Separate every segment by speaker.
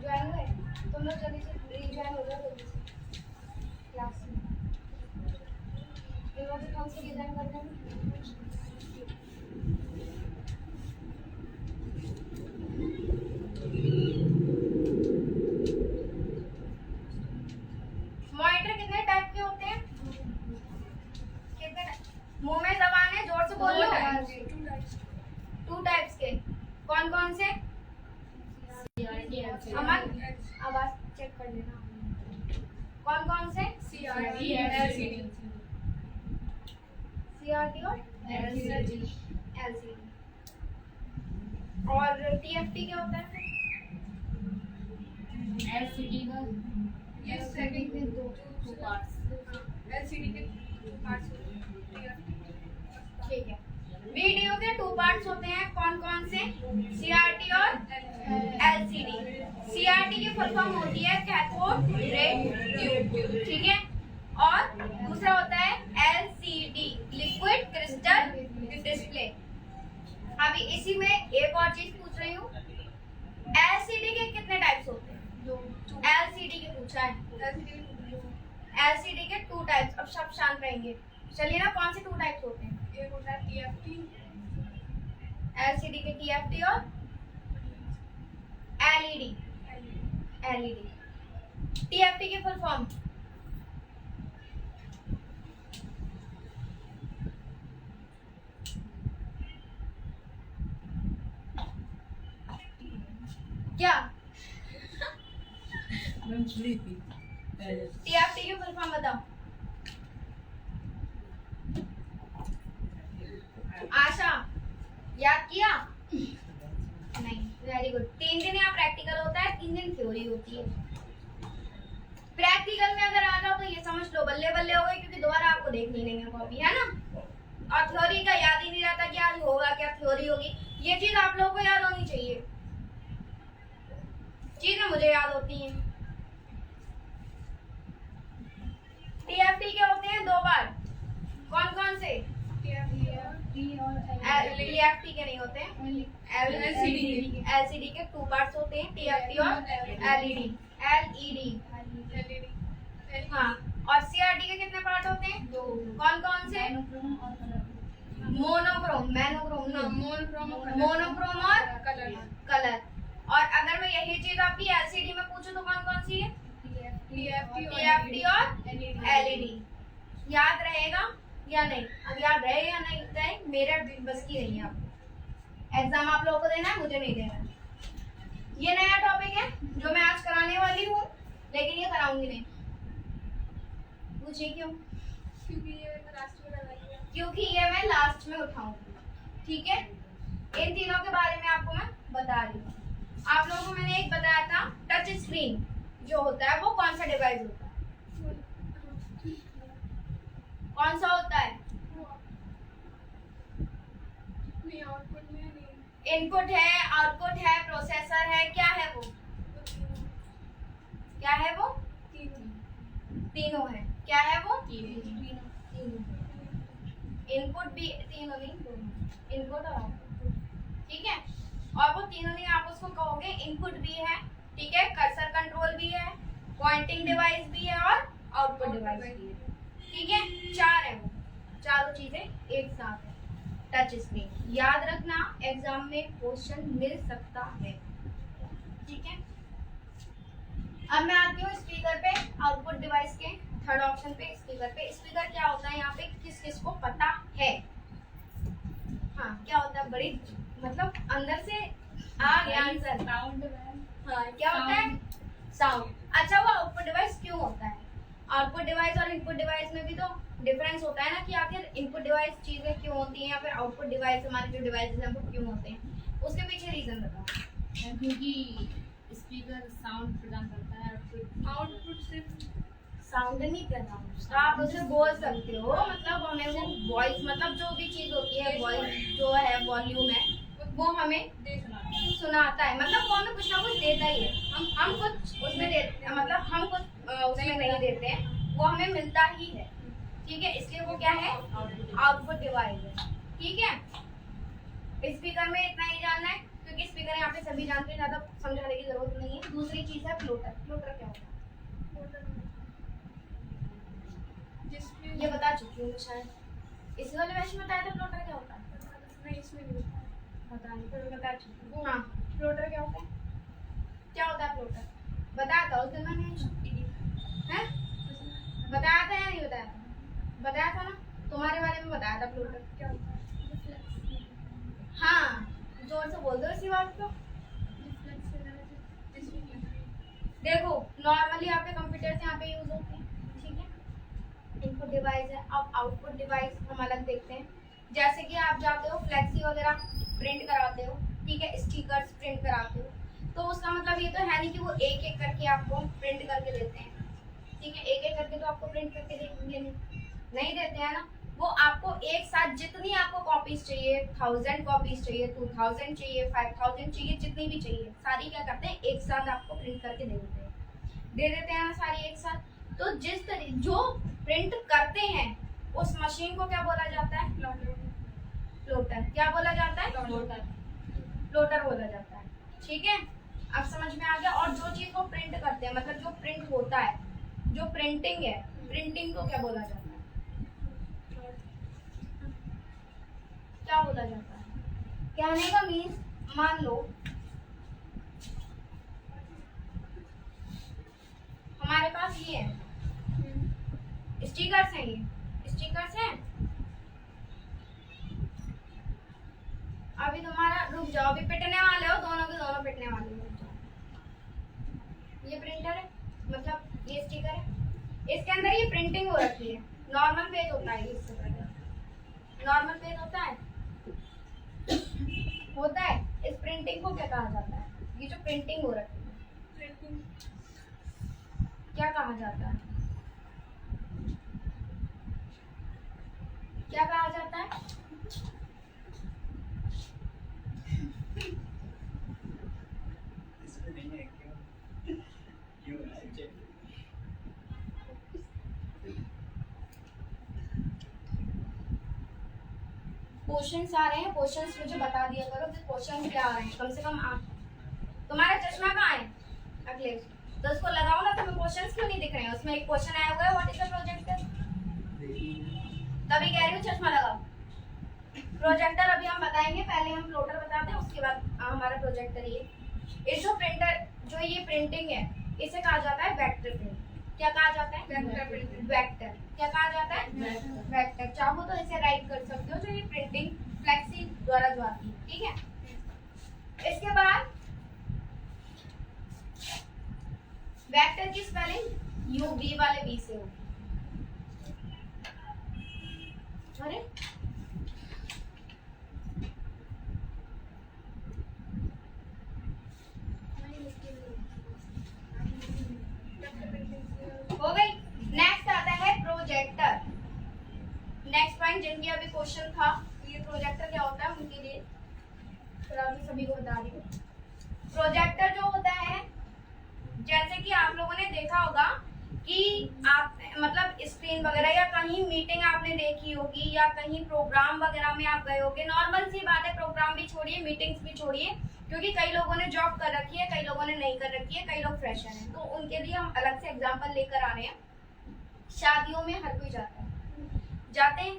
Speaker 1: Join हुए तुम लोग, जल्दी से ज्वाइन हो जाओ जल्दी से क्लास में। एक बार हम से डिजाइन करते हैं। मॉनिटर कितने टाइप के होते हैं? कितने? मुंह में जबान है, जोर से बोल लो। 2 टाइप्स के। कौन कौन से? अमन आवाज चेक कर लेना। कौन कौन से? CRT और LCD। और TFT क्या होता है?
Speaker 2: LCD का
Speaker 1: ये सेकंड के 2
Speaker 2: पार्ट्स,
Speaker 1: LCD के 2 पार्ट्स होते हैं। ठीक है, वीडियो के 2 पार्ट्स होते हैं। कौन कौन से? CRT और LCD। CRT की फुल फॉर्म होती है कैथोड रे ट्यूब, ठीक है। और दूसरा होता है LCD, लिक्विड क्रिस्टल डिस्प्ले। अभी इसी में एक और चीज पूछ रही हूँ, LCD के कितने टाइप्स होते हैं? 2। LCD के पूछा है। LCD के 2 टाइप्स। अब सब शांत रहेंगे। चलिए ना, कौन से 2 टाइप्स होते हैं? एक होता है TFT, LCD के TFT और LED। TFT की फुल फॉर्म? क्या? TFT की फुल फॉर्म बताओ। आशा याद किया? नहीं, वेरी गुड। 3 दिन यहाँ प्रैक्टिकल होता है, 3 दिन थ्योरी होती है। प्रैक्टिकल में अगर आ जाओ तो ये समझ लो बल्ले बल्ले हो गए, क्योंकि दोबारा आपको देखनी नहीं है कॉपी, है ना। और थ्योरी का याद ही नहीं रहता कि आज होगा क्या, थ्योरी होगी। ये चीज आप लोगों को याद होनी चाहिए, चीजें मुझे याद होती हैं। TFT के होते हैं 2 पार्ट। कौन कौन से? TFT के नहीं होते हैं। LCD के 2 पार्ट्स होते हैं, TFT और LED। हाँ, और CRT के कितने पार्ट होते हैं? 2। कौन कौन से? मोनोक्रोम, मोनोक्रोम और कलर। और अगर मैं यही चीज आपकी LCD में पूछूं तो कौन कौन सी है? TFT और LED। याद रहेगा या नहीं? अब याद रहे या नहीं रहे मेरे बस की नहीं है। आपको एग्जाम आप लोगों को देना है, मुझे नहीं देना है। ये नया टॉपिक है जो मैं आज कराने वाली हूँ, लेकिन ये कराऊंगी नहीं। पूछिए क्यों? क्योंकि ये मैं लास्ट में उठाऊंगी, ठीक है। इन तीनों के बारे में आपको मैं बता रही हूँ। आप लोगों को मैंने एक बताया था, टच स्क्रीन जो होता है वो कौन सा डिवाइस होता है? कौन सा होता है? इनपुट है, आउटपुट है, प्रोसेसर है, क्या है वो? क्या है वो? तीनों है। क्या है वो? तीनों। इनपुट भी तीनों नहीं, इनपुट और आउटपुट, ठीक है। और वो तीनों नहीं आप उसको कहोगे, इनपुट भी है, ठीक है, कर्सर कंट्रोल भी है, पॉइंटिंग डिवाइस भी है और आउटपुट डिवाइस भी है, ठीक है। 4 है वो, चारों चीजें एक साथ है। टच स्क्रीन याद रखना, एग्जाम में क्वेश्चन मिल सकता है, ठीक है। अब मैं आती हूँ स्पीकर पे, आउटपुट डिवाइस के 3rd ऑप्शन पे, स्पीकर पे। स्पीकर क्या होता है यहाँ पे, किस किस को पता है? हाँ, क्या होता है? बड़ी मतलब अंदर से आ गया आंसर। साउंड। हाँ, क्या होता है? साउंड। अच्छा, वो आउटपुट डिवाइस क्यों होता है? आउटपुट डिवाइस और इनपुट डिवाइस में भी तो डिफरेंस होता है ना, कि आखिर इनपुट डिवाइस चीजें क्यों होती हैं या फिर आउटपुट डिवाइस हमारे जो डिवाइसेस हैं वो क्यों होते हैं, उसके पीछे रीजन बताओ।
Speaker 2: क्योंकि स्पीकर साउंड प्रदान करता है,
Speaker 1: आउटपुट सिर्फ साउंड नहीं प्रदान, आप उसे बोल सकते हो, मतलब हमें वो वॉइस, मतलब जो भी चीज होती है, वॉइस जो है, वॉल्यूम है, वो हमें सुनाता है, मतलब वो हमें कुछ ना कुछ देता ही है। हम कुछ उसमें देते, मतलब हम कुछ उसमें नहीं देते हैं, वो हमें मिलता ही है, ठीक है। इसलिए वो क्या है? आउटपुट डिवाइस है, ठीक है। स्पीकर में इतना ही जानना है, क्योंकि स्पीकर यहाँ पे सभी जानते हैं, ज्यादा समझाने की जरूरत नहीं है। दूसरी चीज है फ्लोटर। फ्लोटर क्या होता है ये बता चुकी हूँ शायद, इसी वाले मैच में बताया था फ्लोटर क्या होता है।
Speaker 2: नहीं इसमें नहीं पता नहीं, पर बता चुकी हूँ।
Speaker 1: हाँ फ्लोटर क्या होता है, क्या होता है फ्लोटर, बताया था उस दिन मैंने, हैं बताया था या नहीं बताया था, बताया था ना, तुम्हारे बारे में बताया था फ्लोटर
Speaker 2: क्या होता है?
Speaker 1: हाँ जोर से बोल दो इसी बात को। देखो नॉर्मली आपके कंप्यूटर से यहाँ पे यूज होते हैं, ठीक है, इनपुट डिवाइस है। अब आउटपुट डिवाइस हम अलग देखते हैं, जैसे कि आप जाते हो फ्लेक्सी वगैरह प्रिंट कराते हो, ठीक है, स्टिकर्स प्रिंट कराते हो, तो उसका मतलब ये तो है नहीं कि वो एक एक करके आपको प्रिंट करके देते हैं, ठीक है, एक एक करके तो आपको प्रिंट करके देंगे नहीं देते हैं ना, वो आपको एक साथ जितनी आपको कॉपीज चाहिए, 1000 कॉपीज चाहिए, 2000 चाहिए, 5000 चाहिए, जितनी भी चाहिए सारी क्या करते हैं एक साथ आपको प्रिंट करके दे देते हैं ना सारी एक साथ। तो जिस तरह जो प्रिंट करते हैं उस मशीन को क्या बोला जाता है, फ्लोटर। क्या बोला जाता है, फ्लोटर बोला जाता है, ठीक है, अब समझ में आ गया। और जो चीज को प्रिंट करते हैं मतलब जो प्रिंट होता है, जो प्रिंटिंग है, प्रिंटिंग को क्या बोला जाता है, क्या बोला जाता है। कहने का मीन्स मान लो हमारे पास ये है स्टिकर्स हैं, ये स्टिकर्स हैं, अभी तुम्हारा रुक जाओ, अभी पिटने वाले हो, दोनों के दोनों पिटने वाले हो। ये प्रिंटर है मतलब ये स्टिकर है, इसके अंदर ये प्रिंटिंग हो रखी है, नॉर्मल पेज होता है, इससे पहले नॉर्मल पेज होता है इस प्रिंटिंग को क्या कहा जाता है, ये जो प्रिंटिंग हो रखी है क्या कहा जाता है, क्या कहा जाता है, क्वेश्चंस आ रहे हैं, क्वेश्चंस मुझे बता दिया करो कि क्वेश्चन क्या आ रहे हैं, कम से कम आप, तुम्हारा चश्मा कहाँ है अखिलेश, तो उसको लगाओ ना, तुम्हें क्वेश्चंस क्यों नहीं दिख रहे हैं, उसमें एक क्वेश्चन आया हुआ है व्हाट इज द प्रोजेक्टर, तभी कह रही हूँ चश्मा लगाओ। प्रोजेक्टर अभी हम बताएंगे, पहले हम फ्लोटर बताते हैं, उसके बाद हमारा प्रोजेक्टर। ये जो प्रिंटर जो ये प्रिंटिंग है इसे कहा जाता है वेक्टर प्रिंट। क्या कहा जाता है, वेक्टर। क्या कहा जाता है, वेक्टर। चाहो तो इसे राइट कर सकते हो, जो ये प्रिंटिंग फ्लेक्सी द्वारा जो आती है, ठीक है। इसके बाद वेक्टर की स्पेलिंग यू बी वाले बी से होगी, अरे हो गई। नेक्स्ट आता है प्रोजेक्टर। नेक्स्ट पॉइंट जिनकी अभी क्वेश्चन था ये प्रोजेक्टर क्या होता है उनके लिए थोड़ा अभी सभी को बता रही हूँ। प्रोजेक्टर जो होता है, जैसे कि आप लोगों ने देखा होगा कि आप मतलब स्क्रीन वगैरह या कहीं मीटिंग आपने देखी होगी या कहीं प्रोग्राम वगैरह में आप गए होगे। नॉर्मल सी बात है, प्रोग्राम भी छोड़िए, मीटिंग्स भी छोड़िए, क्योंकि कई लोगों ने जॉब कर रखी है, कई लोगों ने नहीं कर रखी है, कई लोग फ्रेशर हैं, तो उनके लिए हम अलग से एग्जांपल लेकर आ रहे हैं। शादियों में हर कोई जाते हैं।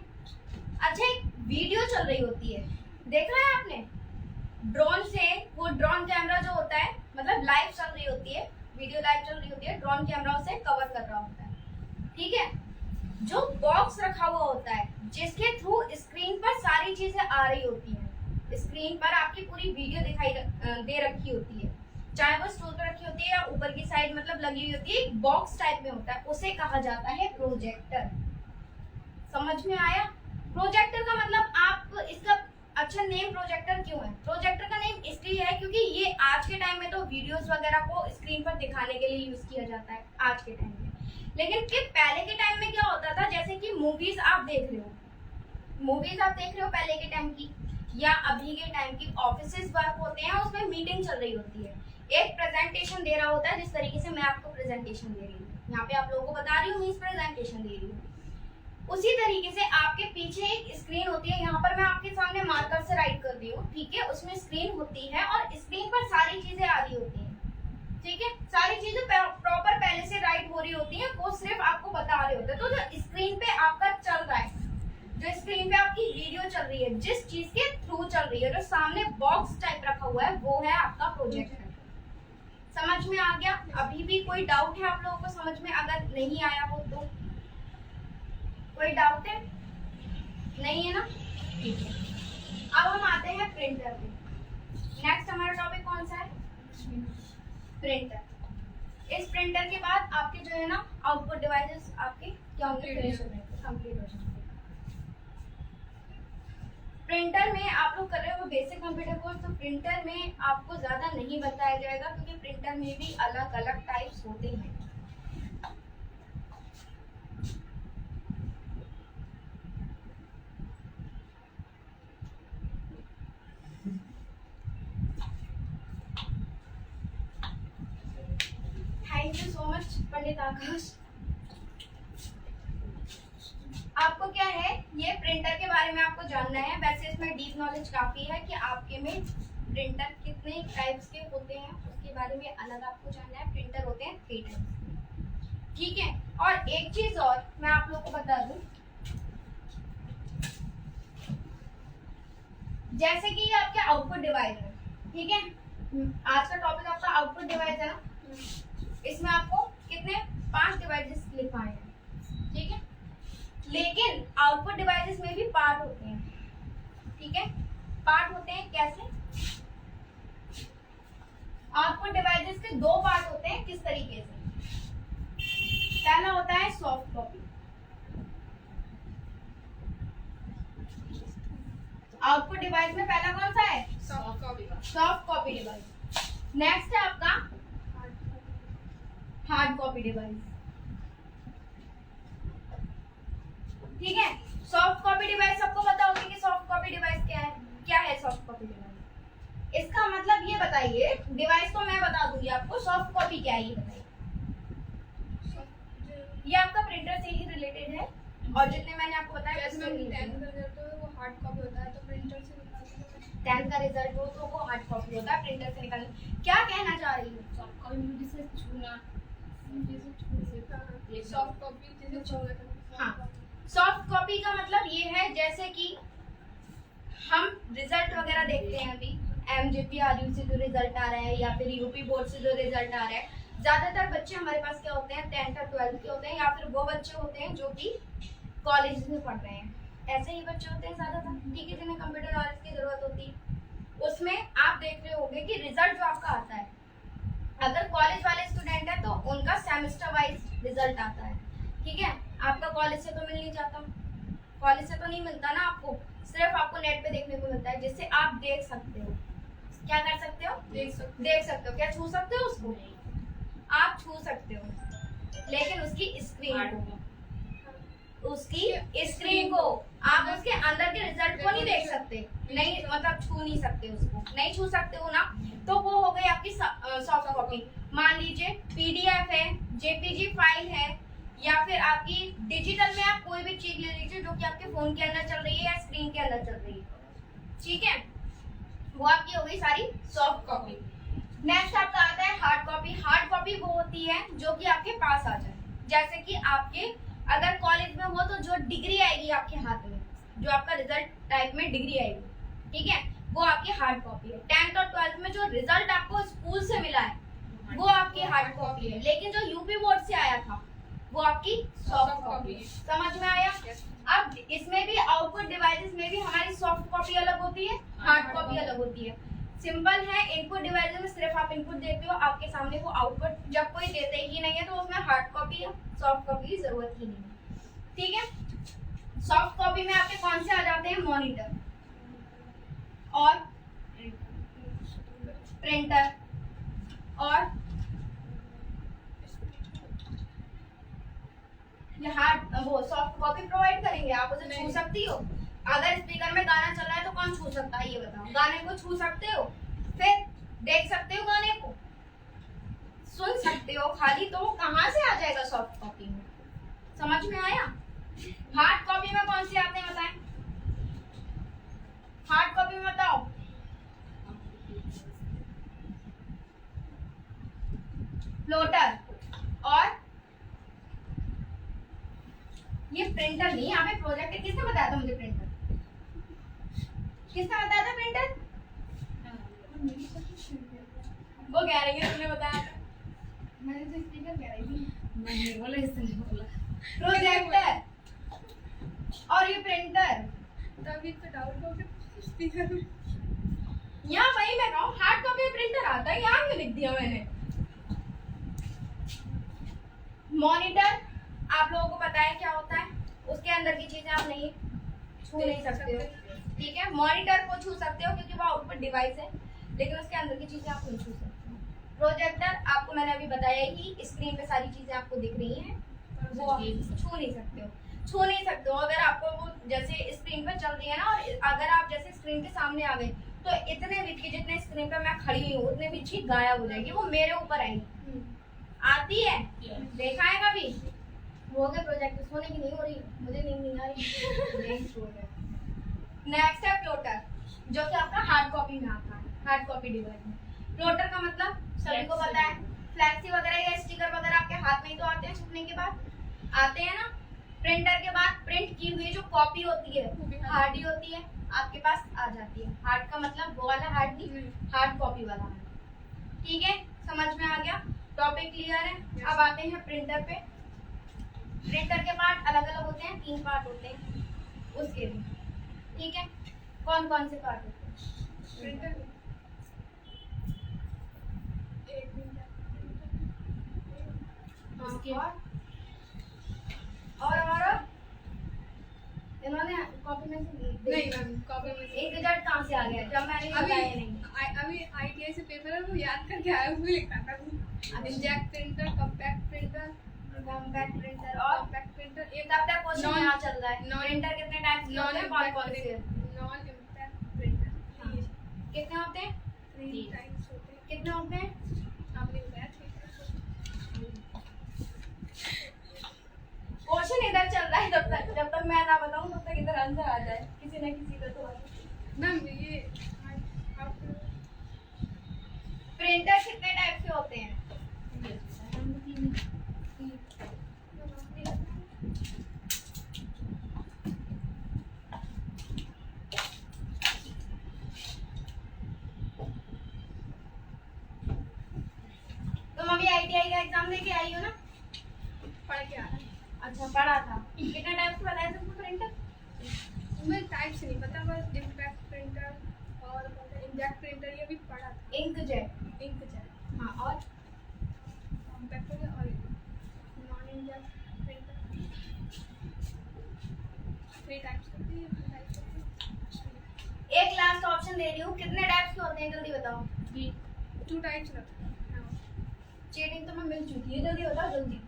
Speaker 1: अच्छा एक वीडियो चल रही होती है, देखा है आपने, ड्रोन से, वो ड्रोन कैमरा जो होता है मतलब लाइव चल रही होती है, वीडियो लाइव चल रही होती है, ड्रोन कैमरा उसे कवर कर रहा होता है, ठीक है। जो बॉक्स रखा हुआ होता है जिसके थ्रू स्क्रीन पर सारी चीजें आ रही होती हैं, स्क्रीन पर आपकी पूरी वीडियो दिखाई दे रखी होती है, चाहे वो स्टूल पर रखी होती है या ऊपर की साइड मतलब लगी हुई होती है, बॉक्स टाइप में होता है, उसे कहा जाता है प्रोजेक्टर। समझ में आया। प्रोजेक्टर का मतलब आप इसका अच्छा नेम प्रोजेक्टर क्यों है, प्रोजेक्टर का नेम इसलिए है क्योंकि ये आज के टाइम में तो वीडियोस वगैरह को स्क्रीन पर दिखाने के लिए यूज किया जाता है आज के टाइम में, लेकिन फिर पहले के टाइम में क्या होता था, जैसे कि मूवीज आप देख रहे हो पहले के टाइम की या अभी के टाइम की, ऑफिसेज वर्क होते हैं, उसमें मीटिंग चल रही होती है, एक प्रेजेंटेशन दे रहा होता है, जिस तरीके से मैं आपको प्रेजेंटेशन दे रही हूँ यहाँ पे आप लोगों को बता रही हूँ, इस प्रेजेंटेशन दे रही हूँ, उसी तरीके से आपके पीछे एक स्क्रीन होती है, यहाँ पर मैं आपके सामने मार्कर से राइट कर रही हूँ, ठीक है। उसमें स्क्रीन होती है और स्क्रीन पर सारी चीजें आ रही होती हैं, ठीक है। सारी चीजें प्रॉपर पहले से राइट हो रही होती हैं, वो सिर्फ आपको बता रहे होते हैं। तो जो स्क्रीन पे आपका चल रहा है, जो स्क्रीन पे आपकी वीडियो चल रही है, जिस चीज के थ्रू चल रही है, जो सामने बॉक्स टाइप रखा हुआ है, वो है आपका प्रोजेक्टर। समझ में आ गया? अभी भी कोई डाउट है आप लोगों को समझ में? अगर नहीं आया हो तो कोई डाउट है? नहीं है ना? ठीक है। अब हम आते हैं प्रिंटर पे। नेक्स्ट हमारा टॉपिक कौन सा है? प्रिंटर। इस प्रिंटर के बाद आपके जो है ना आउटपुट डिवाइसेस आपके क्या होंगे? कंप्लीट हो जाएंगे। प्रिंटर में आप लोग कर रहे हो बेसिक कंप्यूटर कोर्स, तो प्रिंटर में आपको ज्यादा नहीं बताया जाएगा, क्योंकि प्रिंटर में भी अलग अलग टाइप्स होते हैं। थैंक यू सो मच पंडित आकाश। आपको क्या है, ये प्रिंटर के बारे में आपको जानना है। वैसे इसमें डीप नॉलेज काफी है कि आपके में प्रिंटर कितने टाइप्स के होते हैं, उसके बारे में अलग आपको जानना है। प्रिंटर होते हैं 3 टाइप्स, ठीक है। और एक चीज और मैं आप लोगों को बता दूं, जैसे कि ये आपके आउटपुट डिवाइस है, ठीक है। आज का टॉपिक आपका आउटपुट डिवाइस है ना, इसमें आपको कितने 5 डिवाइसेस लिखाए हैं, ठीक है। लेकिन आउटपुट डिवाइसेस में भी पार्ट होते हैं, ठीक है। पार्ट होते हैं कैसे? आउटपुट डिवाइसेस के 2 पार्ट होते हैं। किस तरीके से? पहला होता है सॉफ्ट कॉपी। आउटपुट डिवाइस में पहला कौन सा है? Soft copy device. नेक्स्ट है आपका हार्ड कॉपी डिवाइस, ठीक है। सॉफ्ट कॉपी डिवाइस सबको पता होगी कि सॉफ्ट कॉपी डिवाइस क्या है। क्या है सॉफ्ट कॉपी डिवाइस? इसका मतलब ये बताइए, डिवाइस तो मैं बता दूंगी आपको, सॉफ्ट कॉपी क्या है ये बताइए। ये आपका प्रिंटर से ही रिलेटेड है, और जितने मैंने आपको बताया उससे रिलेटेड है।
Speaker 2: वो हार्ड कॉपी होता है, तो प्रिंटर से निकालते हैं।
Speaker 1: 10 का रिजल्ट हो तो वो हार्ड कॉपी होता है, प्रिंटर से निकालने। क्या कहना चाह रही हूँ?
Speaker 2: सॉफ्ट कॉपी जिसे छूना, सॉफ्ट कॉपी जिसे छूना।
Speaker 1: हाँ, सॉफ्ट कॉपी का मतलब ये है जैसे कि हम रिजल्ट वगैरह देखते हैं, अभी MJPRU से जो रिजल्ट आ रहा है या फिर यूपी बोर्ड से जो रिजल्ट आ रहा है, ज्यादातर बच्चे हमारे पास क्या होते हैं 10th और 12th के होते हैं, या फिर वो बच्चे होते हैं जो कि कॉलेज में पढ़ रहे हैं। ऐसे ही बच्चे होते हैं ज्यादातर, ठीक है, जिन्हें कंप्यूटर नॉलेज की जरूरत होती है। उसमें आप देख रहे होंगे कि रिजल्ट जो आपका आता है, अगर कॉलेज वाले स्टूडेंट है तो उनका सेमेस्टर वाइज रिजल्ट आता है, ठीक है। आपका कॉलेज से तो मिल नहीं जाता, कॉलेज से तो नहीं मिलता ना आपको, सिर्फ आपको नेट पे देखने को मिलता है, जिससे आप देख सकते हो। क्या कर सकते हो? देख सकते हो। क्या छू सकते हो उसको? आप छू सकते हो, लेकिन उसकी स्क्रीन को, उसकी स्क्रीन को, आप उसके अंदर के रिजल्ट को नहीं देख सकते, नहीं, मतलब छू नहीं सकते उसको, नहीं छू सकते हो ना, तो वो हो गई आपकी सॉफ्ट कॉपी। मान लीजिए PDF है, JPG फाइल है, या फिर आपकी डिजिटल में आप कोई भी चीज ले लीजिए जो कि आपके फोन के अंदर चल रही है या स्क्रीन के अंदर चल रही है, ठीक है, वो आपकी हो गई सारी सॉफ्ट कॉपी। नेक्स्ट आपका आता है हार्ड कॉपी। हार्ड कॉपी वो होती है जो कि आपके पास आ जाए, जैसे कि आपके अगर कॉलेज में हो तो जो डिग्री आएगी आपके हाथ में, जो आपका रिजल्ट टाइप में डिग्री आएगी, ठीक है, वो आपकी हार्ड कॉपी है। 10th और 12th में जो रिजल्ट आपको स्कूल से मिला है वो आपकी हार्ड कॉपी है, लेकिन जो यूपी बोर्ड से आया था वो आपकी सॉफ्ट कॉपी है। समझ में आया? अब इसमें भी आउटपुट डिवाइसेस में भी हमारी सॉफ्ट कॉपी अलग होती है, हार्ड कॉपी अलग होती है। सिंपल है, इनपुट डिवाइस में सिर्फ आप इनपुट देते हो, आपके सामने वो आउटपुट जब कोई देते ही नहीं है तो उसमें हार्ड कॉपी या सॉफ्ट कॉपी की जरूरत ही नहीं है, ठीक है। सॉफ्ट कॉपी में आपके कौन से आ जाते हैं? मॉनिटर और प्रिंटर और हार्ड, वो सॉफ्ट कॉपी प्रोवाइड करेंगे, आप उसे छू सकती हो। अगर स्पीकर में गाना चल रहा है तो कौन छू सकता है ये बताओ? गाने को छू सकते हो, फिर देख सकते हो, गाने को सुन सकते हो खाली, तो कहाँ से आ जाएगा सॉफ्ट कॉपी में? समझ में आया? हार्ड फ्लोटर और ये प्रिंटर नहीं, यहाँ पे प्रोजेक्टर। किसने बताया था मुझे प्रिंटर? किसने बताया था प्रिंटर? वो कह रही है तुमने बताया था। मैंने तो स्पीकर कह रही थी।
Speaker 2: मैंने बोला इसने बोला
Speaker 1: प्रोजेक्टर और ये प्रिंटर।
Speaker 3: तभी तो डाउट हो गया स्पीकर।
Speaker 1: यहाँ वही मैं कहूँ हार्ड कॉपी प्रिंटर आता है, यहाँ क्यों लिख दिया मैंने? मॉनिटर आप लोगों को पता है क्या होता है, उसके अंदर की चीजें आप नहीं छू नहीं सकते हो, ठीक है। मॉनिटर को छू सकते हो क्योंकि वो आउटपुट डिवाइस है, लेकिन उसके अंदर की चीजें आप नहीं छू सकते हो। प्रोजेक्टर आपको मैंने अभी बताया ही, स्क्रीन पे सारी चीजें आपको दिख रही हैं, वो आप छू नहीं सकते हो, छू नहीं सकते हो। अगर आपको वो जैसे स्क्रीन पे चल रही है ना, और अगर आप जैसे स्क्रीन के सामने आ गए तो इतने बिट की जितने स्क्रीन पे मैं खड़ी हुई हूँ उतने बिट की गायब हो जाएगी, वो मेरे ऊपर आएगी। आती है, देखा है कभी? हो गया प्रोजेक्ट, सोने की नहीं हो रही, मुझे नींद नहीं आ रही। नेक्स्ट है फ्लोटर, जो कि आपका हार्ड कॉपी में आता है, हार्ड कॉपी डिवाइस में। फ्लोटर का मतलब सभी को पता है, फ्लैक्सी वगैरह या स्टिकर वगैरह आपके हाथ में ही तो आते हैं छुपने के बाद, आते हैं ना। प्रिंटर के बाद प्रिंट की हुई जो कॉपी होती है हार्ड ही होती है, आपके पास आ जाती है। हार्ड का मतलब वो वाला हार्ड नहीं, हार्ड कॉपी वाला हार्ड, ठीक है। समझ में आ गया, टॉपिक क्लियर है। अब आते हैं प्रिंटर पे। प्रिंटर के पार्ट अलग अलग होते हैं, 3 पार्ट होते हैं उसके भी, ठीक है। कौन कौन से पार्ट होते हैं
Speaker 3: प्रिंटर?
Speaker 1: और इन्होंने कॉपी में से
Speaker 3: नहीं मैम, कॉपी में से
Speaker 1: एक रिजल्ट कहाँ से आ गया जब मैंने बताया नहीं?
Speaker 3: अभी आईटीआई से पेपर है, वो याद करके आया हूँ, लिखा था। Inject printer, compact printer,
Speaker 1: compact printer और
Speaker 3: कॉम्पैक्ट प्रिंटर।
Speaker 1: ये तब तक क्वेश्चन यहाँ चल रहा है। प्रिंटर कितने टाइप के होते हैं, कौन कौन से?
Speaker 3: नॉन इम्पैक्ट प्रिंटर
Speaker 1: कितने होते हैं?
Speaker 3: 3 टाइप्स होते हैं।
Speaker 1: कितने होते हैं?
Speaker 3: आपने बताया 3
Speaker 1: क्वेश्चन इधर चल रहा है, जब तक मैं ना बताऊं तब तक इधर आंसर आ जाए किसी न किसी का। तो
Speaker 3: मैम ये
Speaker 1: प्रिंटर कितने टाइप के होते हैं? तुम अभी आईटीआई का एग्जाम देके आई हो ना?
Speaker 3: पढ़ के आ रहा है।
Speaker 1: अच्छा, पढ़ा था। कितने टाइप के बताए तुमको प्रिंटर?
Speaker 3: मुझे टाइप से नहीं पता, बस इम्पैक्ट प्रिंटर और इंजेक्ट प्रिंटर ये भी पढ़ा था।
Speaker 1: इंकजेट,
Speaker 3: इंकजेट,
Speaker 1: हाँ, और
Speaker 3: कॉम्पैक्ट हो गया, और नॉन इंजेक्ट प्रिंटर। 3 टाइप्स होती है, 3 टाइप्स होती है।
Speaker 1: एक लास्ट ऑप्शन दे रही हूँ, कितने टाइप्स के होते हैं जल्दी बताओ।
Speaker 3: 2 टाइप्स रहते हैं।
Speaker 1: चीटिंग तुम्हें मिल चुकी है, जल्दी बताओ जल्दी।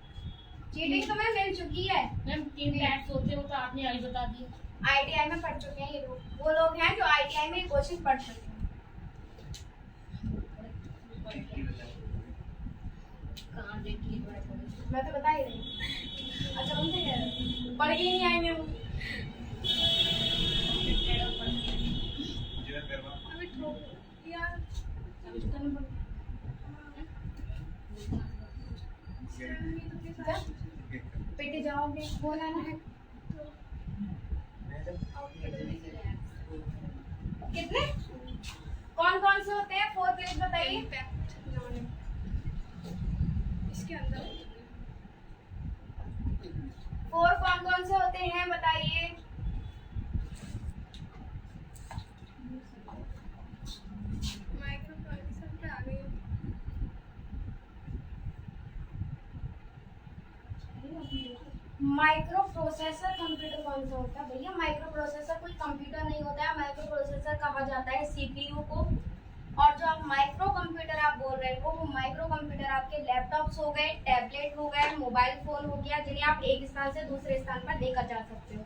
Speaker 1: चीटिंग तुम्हें मिल चुकी है।
Speaker 2: मैम 3 टाइप्स होते हैं, वो तो आपने अभी बता दिया।
Speaker 1: आईटीआई में पढ़ चुके हैं ये लोग, वो लोग हैं जो आईटीआई में क्वेश्चन पढ़ चुके हैं।
Speaker 2: कहाँ देखिए
Speaker 1: मैं तो बता ही रही। अच्छा, तुमसे कह रहे हो? पढ़ के ही नहीं आई मैं वो।
Speaker 3: अभी ठोक यार,
Speaker 1: पिट जाओगे, बोला ना है। कितने कौन कौन से होते हैं? 4 प्लेस बताइए।
Speaker 3: Impact, non impact. इसके अंदर
Speaker 1: 4 कौन कौन से होते हैं बताइए।
Speaker 3: माइक्रो प्रोसेसर पे आ गई।
Speaker 1: माइक्रो प्रोसेसर कंप्यूटर कौन सा होता है भैया? माइक्रो प्रोसेसर कोई कंप्यूटर नहीं होता है, माइक्रो प्रोसेसर कहा जाता है सीपीयू को। और जो आप माइक्रो कंप्यूटर आप बोल रहे हो, वो माइक्रो कंप्यूटर आपके लैपटॉप्स हो गए, टैबलेट हो गए, मोबाइल फोन हो गया, जिन्हें आप एक स्थान से दूसरे स्थान पर लेकर जा सकते हो,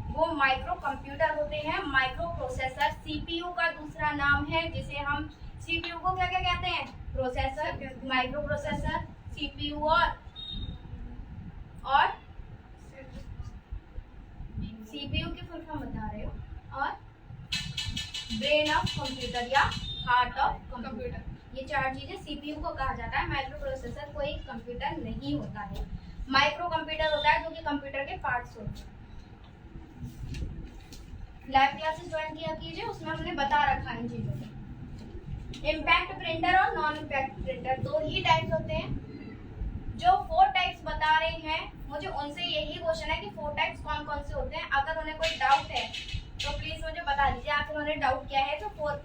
Speaker 1: वो माइक्रो कंप्यूटर होते हैं। माइक्रो प्रोसेसर सीपीयू का दूसरा नाम है, जिसे हम सीपीयू को क्या क्या कहते हैं? प्रोसेसर, माइक्रो प्रोसेसर, सीपीयू और सीपीयू की फुल फॉर्म बता रहे हो, और ब्रेन ऑफ कंप्यूटर या हार्ट ऑफ कंप्यूटर। ये 4 चीजें सीपीयू को कहा जाता है। माइक्रो प्रोसेसर कोई कंप्यूटर नहीं होता है, माइक्रो कंप्यूटर होता है जो कि कंप्यूटर के पार्ट्स होते हैं। लाइव क्लासेस ज्वाइन किया कीजिए, उसमें हमने बता रखा है इन चीजों को। इम्पैक्ट प्रिंटर और नॉन इम्पैक्ट प्रिंटर 2 ही टाइप्स होते हैं। जो 4 टाइप्स बता रहे हैं मुझे उनसे यही क्वेश्चन है कि 4 टाइप्स कौन कौन से होते हैं। अगर उन्हें कोई डाउट है तो प्लीज मुझे बता दीजिए। अगर उन्होंने डाउट किया है तो 4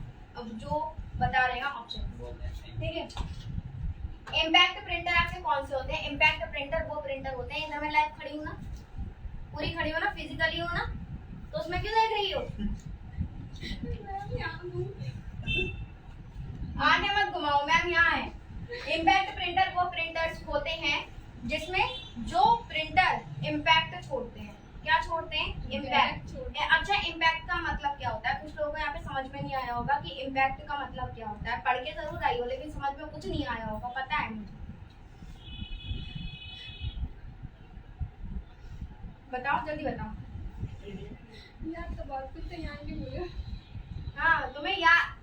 Speaker 1: जो बता रहे हैं ऑप्शन, ठीक है। इम्पैक्ट प्रिंटर आपके कौन से होते हैं? इम्पैक्ट प्रिंटर वो प्रिंटर होते हैं, इधर मैं लाइव खड़ी हूँ ना, पूरी खड़ी हो ना, फिजिकली हो ना, तो उसमें क्यों देख रही हो? आने मत घुमाओ, मैम यहाँ है। इम्पैक्ट प्रिंटर वो प्रिंटर्स होते हैं जिसमें जो प्रिंटर इम्पैक्ट छोड़ते हैं। क्या छोड़ते हैं? इम्पैक्ट। अच्छा, इम्पैक्ट का मतलब क्या होता है? कुछ लोगों को यहाँ पे समझ में नहीं आया होगा कि इम्पैक्ट का मतलब क्या होता है। पढ़ के जरूर आई हो लेकिन समझ में कुछ नहीं आया होगा, पता है मुझे। बताओ, जल्दी बताओ।
Speaker 3: यार तो बहुत कुछ तो यहाँ नहीं बोले।
Speaker 1: हाँ,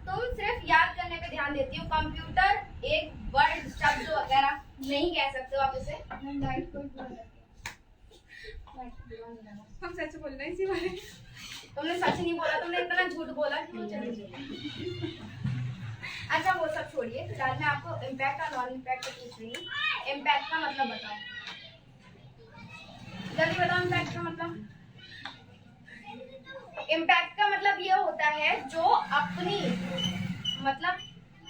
Speaker 1: तुम सिर्फ याद करने पे ध्यान देती हो। कंप्यूटर एक वर्ड शब्द वगैरह नहीं कह सकते हो आप इसे।
Speaker 3: हम सच बोल रहे हैं इसी बारे में।
Speaker 1: तुमने सच नहीं बोला, तुमने इतना झूठ बोला क्यों? चलिए, अच्छा वो सब छोड़िए, फिलहाल मैं आपको इम्पैक्ट और नॉन इम्पैक्ट पूछ रही हूँ। इम्पैक्ट का मतलब बताओ, जल्दी बताओ। इम्पैक्ट का मतलब, इम्पैक्ट का मतलब ये होता है जो अपनी मतलब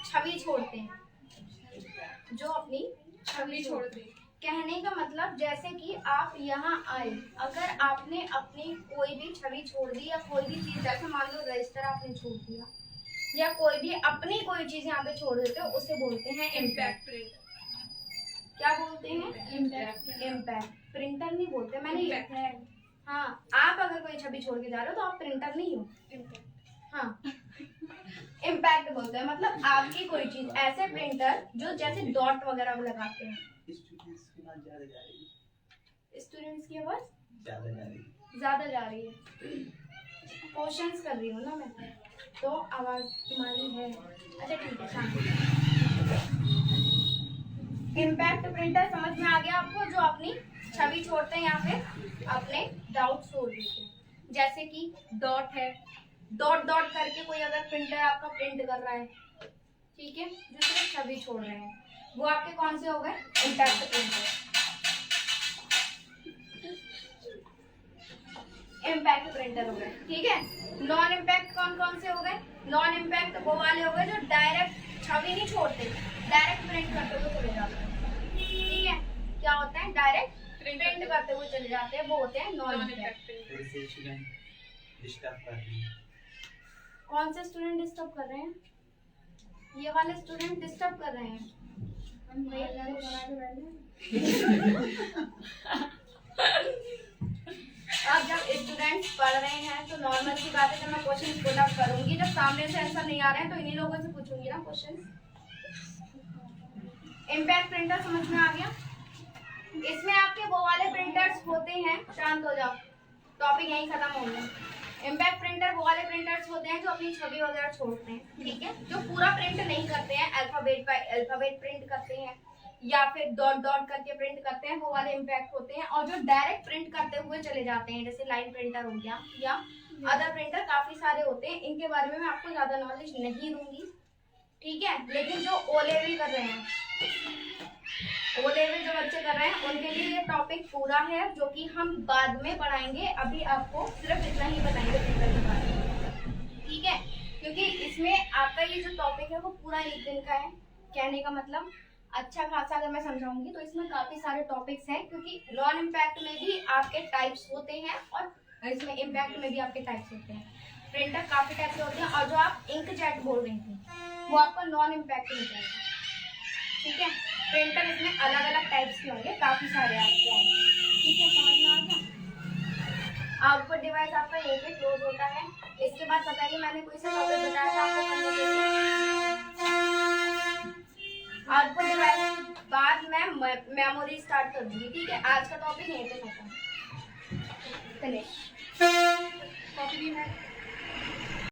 Speaker 1: छवि छोड़ते हैं, जो अपनी छवि छोड़ते हैं। कहने का मतलब जैसे कि आप यहाँ आए, अगर आपने अपनी कोई भी छवि छोड़ दी या कोई भी चीज, जैसे मान लो रजिस्टर आपने छोड़ दिया या कोई भी अपनी कोई चीज यहाँ पे छोड़ देते हो, उसे बोलते हैं इम्पैक्ट। क्या बोलते हैं? इम्पैक्ट। इम्पैक्ट प्रिंटर नहीं बोलते, मैंने हाँ, आप अगर कोई छवि छोड़ के जा रहे हो तो आप प्रिंटर नहीं हो। हाँ, इम्पैक्ट बोलते हैं मतलब आपकी कोई चीज, ऐसे प्रिंटर जो जैसे डॉट वगैरह लगाते हैं। स्टूडेंट्स की आवाज ज्यादा जा रही है। क्वेश्चंस कर रही हूँ ना मैं, तो आवाज तुम्हारी है। अच्छा ठीक है, शांति। इम्पैक्ट प्रिंटर समझ में आ गया आपको? जो अपनी छवि छोड़ते हैं, यहाँ पे अपने डाउट छोड़ देते हैं। जैसे कि डॉट है, डॉट डॉट करके कोई अगर प्रिंटर आपका प्रिंट कर रहा है, ठीक है, जो सिर्फ छवि छोड़ रहे हैं, वो आपके कौन से हो गए? Impact printer. इम्पैक्ट प्रिंटर हो गए, ठीक है। नॉन इम्पैक्ट कौन कौन से हो गए? नॉन इम्पैक्ट वो वाले हो गए जो डायरेक्ट छवि नहीं छोड़ते, डायरेक्ट प्रिंट करते हुए चले जाते हैं, ठीक है। क्या होता है? डायरेक्ट प्रिंट करते हुए चले जाते हैं, वो होते हैं नॉन इम्पैक्ट। कौन से स्टूडेंट डिस्टर्ब कर रहे हैं? ये वाले स्टूडेंट डिस्टर्ब कर रहे हैं। अब जब स्टूडेंट्स पढ़ रहे हैं तो नॉर्मल सी बात है, जब मैं क्वेश्चन पुट अप करूंगी, जब सामने से आंसर नहीं आ रहे हैं तो इन्हीं लोगों से पूछूंगी ना क्वेश्चन। इम्पैक्ट प्रिंटर समझ में आ गया? इसमें आपके वो वाले प्रिंटर्स होते हैं, शांत हो जाओ, टॉपिक यहीं खत्म हो गया। इम्पैक्ट प्रिंटर वो वाले प्रिंटर्स होते हैं जो अपनी छवि वगैरह छोड़ते हैं, ठीक है, जो पूरा प्रिंट नहीं करते हैं, अल्फाबेट बाय अल्फाबेट प्रिंट करते हैं या फिर डॉट डॉट करके प्रिंट करते हैं, वो वाले इम्पैक्ट होते हैं। और जो डायरेक्ट प्रिंट करते हुए चले जाते हैं, जैसे लाइन प्रिंटर हो गया या अदर प्रिंटर काफी सारे होते हैं, इनके बारे में मैं आपको ज्यादा नॉलेज नहीं दूंगी, ठीक है। लेकिन जो ओ लेवल कर रहे हैं, ओ लेवल जो बच्चे कर रहे हैं, उनके लिए ये टॉपिक पूरा है जो कि हम बाद में पढ़ाएंगे। अभी आपको सिर्फ इतना ही बताएंगे प्रिंटर के बारे में, ठीक है, क्योंकि इसमें आपका ये जो टॉपिक है वो पूरा एक दिन का है। कहने का मतलब अच्छा खासा अगर मैं समझाऊंगी तो इसमें काफी सारे टॉपिक्स हैं, क्योंकि नॉन इम्पैक्ट में भी आपके टाइप्स होते हैं और इसमें इम्पैक्ट में भी आपके टाइप्स होते हैं। प्रिंटर काफी टाइप के होते हैं, और जो आप इंकजेट बोल रही थी वो आपका नॉन इम्पैक्ट में जाएगा, ठीक है। प्रिंटर इसमें अलग अलग टाइप्स के होंगे, काफी सारे आपके आएंगे, ठीक है, समझ में आ गया? आउटपुट डिवाइस आपका यहीं पे क्लोज होता है। इसके बाद बताइए, मैंने कोई सा टॉपिक बताया था आपको करने के लिए? आउटपुट डिवाइस बाद में मेमोरी स्टार्ट कर दूंगी, ठीक है। आज का टॉपिक यहीं पे खत्म, फिनिश।